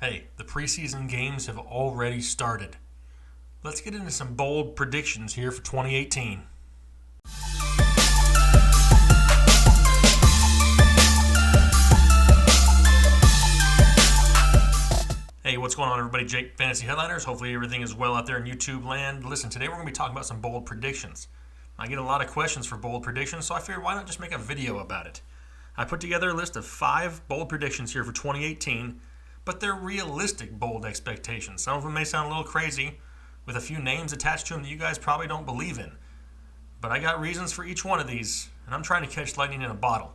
Hey, the preseason games have already started. Let's get into some bold predictions here for 2018. Hey, what's going on, everybody? Jake, Fantasy Headliners. Hopefully everything is well out there in YouTube land. Listen, today we're going to be talking about some bold predictions. I get a lot of questions for bold predictions, so I figured why not just make a video about it. I put together a list of 5 bold predictions here for 2018, but they're realistic bold expectations. Some of them may sound a little crazy, with a few names attached to them that you guys probably don't believe in. But I got reasons for each one of these, and I'm trying to catch lightning in a bottle.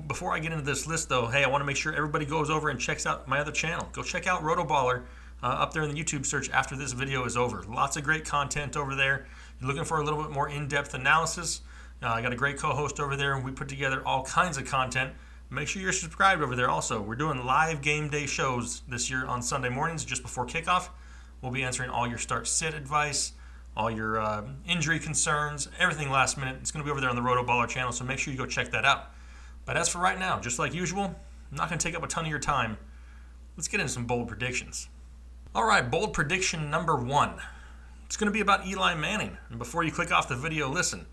Before I get into this list, though, hey, I want to make sure everybody goes over and checks out my other channel. Go check out RotoBaller up there in the YouTube search after this video is over. Lots of great content over there. You're looking for a little bit more in-depth analysis. I got a great co-host over there, and we put together all kinds of content. Make sure you're subscribed over there also. We're doing live game day shows this year on Sunday mornings just before kickoff. We'll be answering all your start-sit advice, all your injury concerns, everything last minute. It's going to be over there on the RotoBaller channel, so make sure you go check that out. But as for right now, just like usual, I'm not going to take up a ton of your time. Let's get into some bold predictions. All right, bold prediction number 1. It's going to be about Eli Manning. And before you click off the video, listen.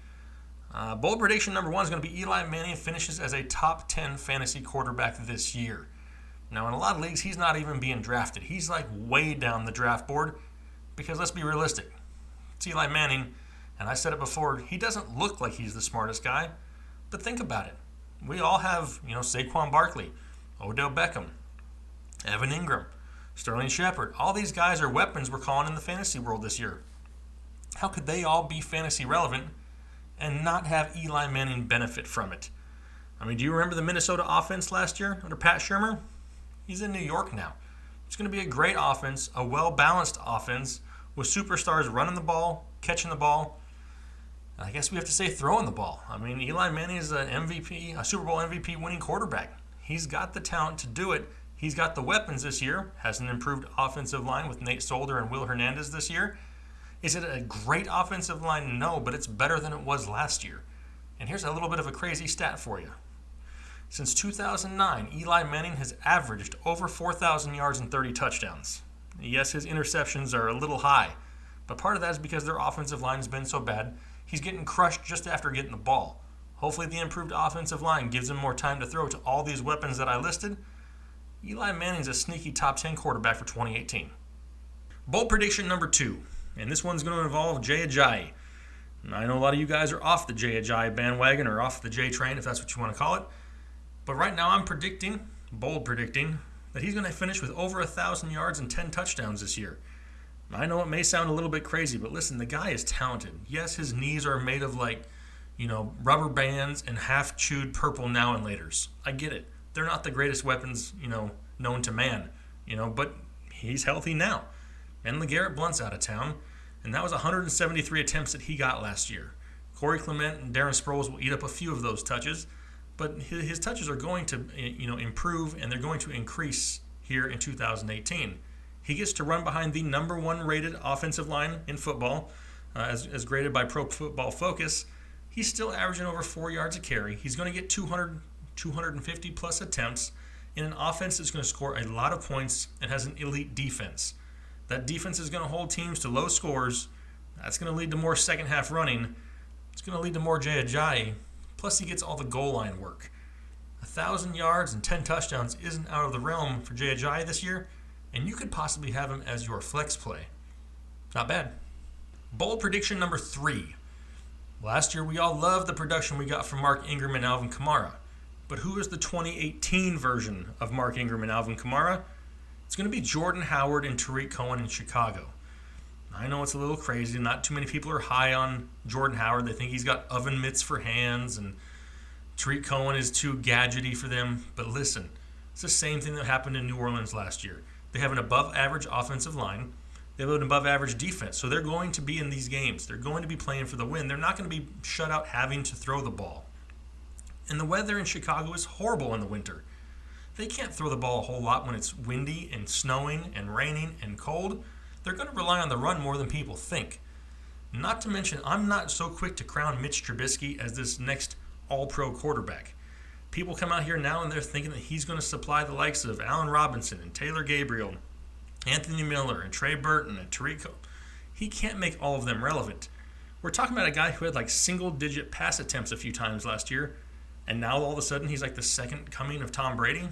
Bold prediction number 1 is going to be Eli Manning finishes as a top 10 fantasy quarterback this year. Now, in a lot of leagues, he's not even being drafted. He's like way down the draft board because let's be realistic. It's Eli Manning, and I said it before, he doesn't look like he's the smartest guy, but think about it. We all have, Saquon Barkley, Odell Beckham, Evan Ingram, Sterling Shepard. All these guys are weapons we're calling in the fantasy world this year. How could they all be fantasy relevant and not have Eli Manning benefit from it? I mean, do you remember the Minnesota offense last year under Pat Shurmur? He's in New York now. It's going to be a great offense, a well-balanced offense with superstars running the ball, catching the ball. I guess we have to say throwing the ball. I mean, Eli Manning is an MVP, a Super Bowl MVP winning quarterback. He's got the talent to do it. He's got the weapons this year. Has an improved offensive line with Nate Solder and Will Hernandez this year. Is it a great offensive line? No, but it's better than it was last year. And here's a little bit of a crazy stat for you. Since 2009, Eli Manning has averaged over 4,000 yards and 30 touchdowns. Yes, his interceptions are a little high, but part of that is because their offensive line has been so bad, he's getting crushed just after getting the ball. Hopefully the improved offensive line gives him more time to throw to all these weapons that I listed. Eli Manning's a sneaky top 10 quarterback for 2018. Bold prediction number 2, and this one's going to involve Jay Ajayi. I know a lot of you guys are off the Jay Ajayi bandwagon or off the J train, if that's what you want to call it. But right now I'm bold predicting, that he's going to finish with over 1,000 yards and 10 touchdowns this year. I know it may sound a little bit crazy, but listen, the guy is talented. Yes, his knees are made of rubber bands and half-chewed purple now and laters. I get it. They're not the greatest weapons, known to man, but he's healthy now. And LeGarrette Blount's out of town, and that was 173 attempts that he got last year. Corey Clement and Darren Sproles will eat up a few of those touches, but his touches are going to, improve, and they're going to increase here in 2018. He gets to run behind the number 1 rated offensive line in football, as graded by Pro Football Focus. He's still averaging over 4 yards a carry. He's going to get 250 plus attempts in an offense that's going to score a lot of points and has an elite defense. That defense is going to hold teams to low scores. That's going to lead to more second half running. It's going to lead to more Jay Ajayi. Plus, he gets all the goal line work. 1,000 yards and 10 touchdowns isn't out of the realm for Jay Ajayi this year, and you could possibly have him as your flex play. Not bad. Bold prediction number 3. Last year, we all loved the production we got from Mark Ingram and Alvin Kamara. But who is the 2018 version of Mark Ingram and Alvin Kamara? It's going to be Jordan Howard and Tariq Cohen in Chicago. I know it's a little crazy. Not too many people are high on Jordan Howard. They think he's got oven mitts for hands, and Tariq Cohen is too gadgety for them. But listen, it's the same thing that happened in New Orleans last year. They have an above-average offensive line. They have an above-average defense. So they're going to be in these games. They're going to be playing for the win. They're not going to be shut out having to throw the ball. And the weather in Chicago is horrible in the winter. They can't throw the ball a whole lot when it's windy and snowing and raining and cold. They're going to rely on the run more than people think. Not to mention, I'm not so quick to crown Mitch Trubisky as this next all-pro quarterback. People come out here now and they're thinking that he's going to supply the likes of Allen Robinson and Taylor Gabriel, Anthony Miller and Trey Burton and Tariq. He can't make all of them relevant. We're talking about a guy who had like single-digit pass attempts a few times last year, and now all of a sudden he's like the second coming of Tom Brady. I'm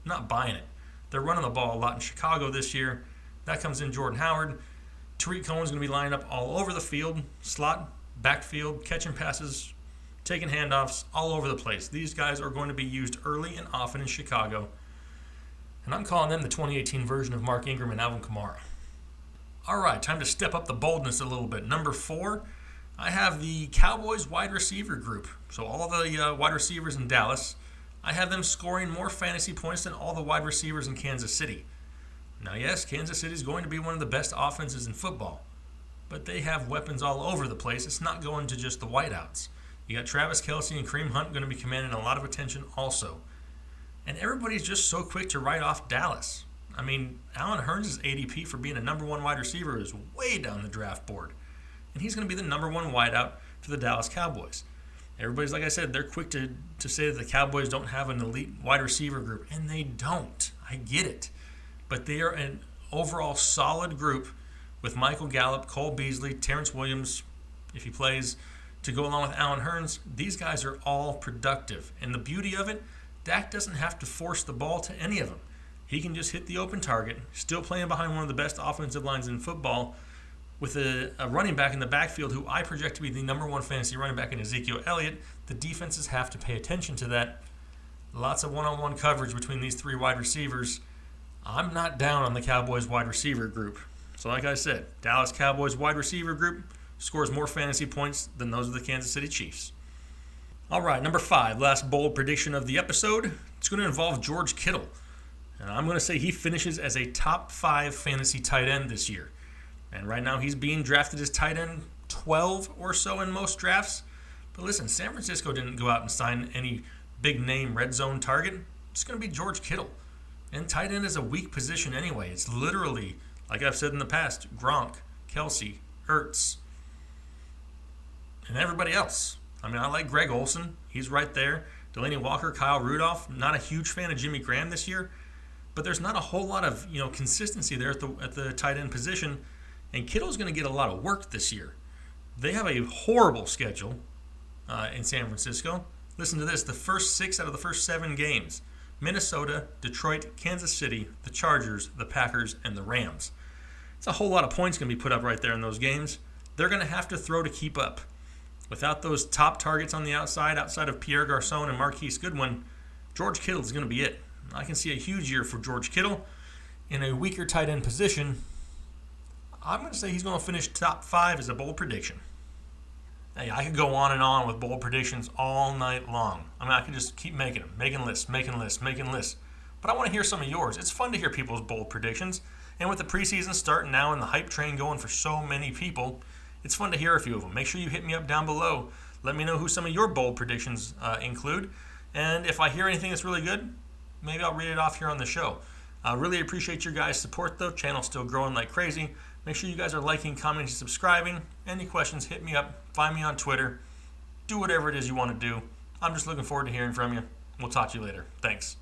not buying it. They're running the ball a lot in Chicago this year. That comes in Jordan Howard. Tariq Cohen's going to be lining up all over the field, slot, backfield, catching passes, taking handoffs, all over the place. These guys are going to be used early and often in Chicago. And I'm calling them the 2018 version of Mark Ingram and Alvin Kamara. All right, time to step up the boldness a little bit. Number 4, I have the Cowboys wide receiver group. So all of the wide receivers in Dallas, I have them scoring more fantasy points than all the wide receivers in Kansas City. Now, yes, Kansas City is going to be one of the best offenses in football, but they have weapons all over the place. It's not going to just the wideouts. You got Travis Kelce and Kareem Hunt going to be commanding a lot of attention also. And everybody's just so quick to write off Dallas. I mean, Allen Hurns' ADP for being a number 1 wide receiver is way down the draft board. And he's going to be the number 1 wideout for the Dallas Cowboys. Everybody's, like I said, they're quick to say that the Cowboys don't have an elite wide receiver group. And they don't. I get it. But they are an overall solid group with Michael Gallup, Cole Beasley, Terrence Williams, if he plays, to go along with Allen Hurns. These guys are all productive. And the beauty of it, Dak doesn't have to force the ball to any of them. He can just hit the open target, still playing behind one of the best offensive lines in football, with a running back in the backfield who I project to be the number 1 fantasy running back in Ezekiel Elliott. The defenses have to pay attention to that. Lots of one-on-one coverage between these 3 wide receivers. I'm not down on the Cowboys wide receiver group. So like I said, Dallas Cowboys wide receiver group scores more fantasy points than those of the Kansas City Chiefs. All right, number 5, last bold prediction of the episode. It's going to involve George Kittle. And I'm going to say he finishes as a top 5 fantasy tight end this year. And right now he's being drafted as tight end 12 or so in most drafts. But listen, San Francisco didn't go out and sign any big name red zone target. It's going to be George Kittle. And tight end is a weak position anyway. It's literally, like I've said in the past, Gronk, Kelce, Ertz, and everybody else. I mean, I like Greg Olsen. He's right there. Delaney Walker, Kyle Rudolph. Not a huge fan of Jimmy Graham this year. But there's not a whole lot of consistency there at the tight end position. And Kittle's going to get a lot of work this year. They have a horrible schedule in San Francisco. Listen to this. The first 6 out of the first 7 games. Minnesota, Detroit, Kansas City, the Chargers, the Packers, and the Rams. It's a whole lot of points going to be put up right there in those games. They're going to have to throw to keep up. Without those top targets on the outside of Pierre Garçon and Marquise Goodwin, George Kittle is going to be it. I can see a huge year for George Kittle in a weaker tight end position. I'm going to say he's going to finish top 5 as a bold prediction. Hey, I could go on and on with bold predictions all night long. I mean, I could just keep making them, making lists. But I want to hear some of yours. It's fun to hear people's bold predictions. And with the preseason starting now and the hype train going for so many people, it's fun to hear a few of them. Make sure you hit me up down below. Let me know who some of your bold predictions include. And if I hear anything that's really good, maybe I'll read it off here on the show. I really appreciate your guys' support, though. Channel's still growing like crazy. Make sure you guys are liking, commenting, subscribing. Any questions, hit me up. Find me on Twitter. Do whatever it is you want to do. I'm just looking forward to hearing from you. We'll talk to you later. Thanks.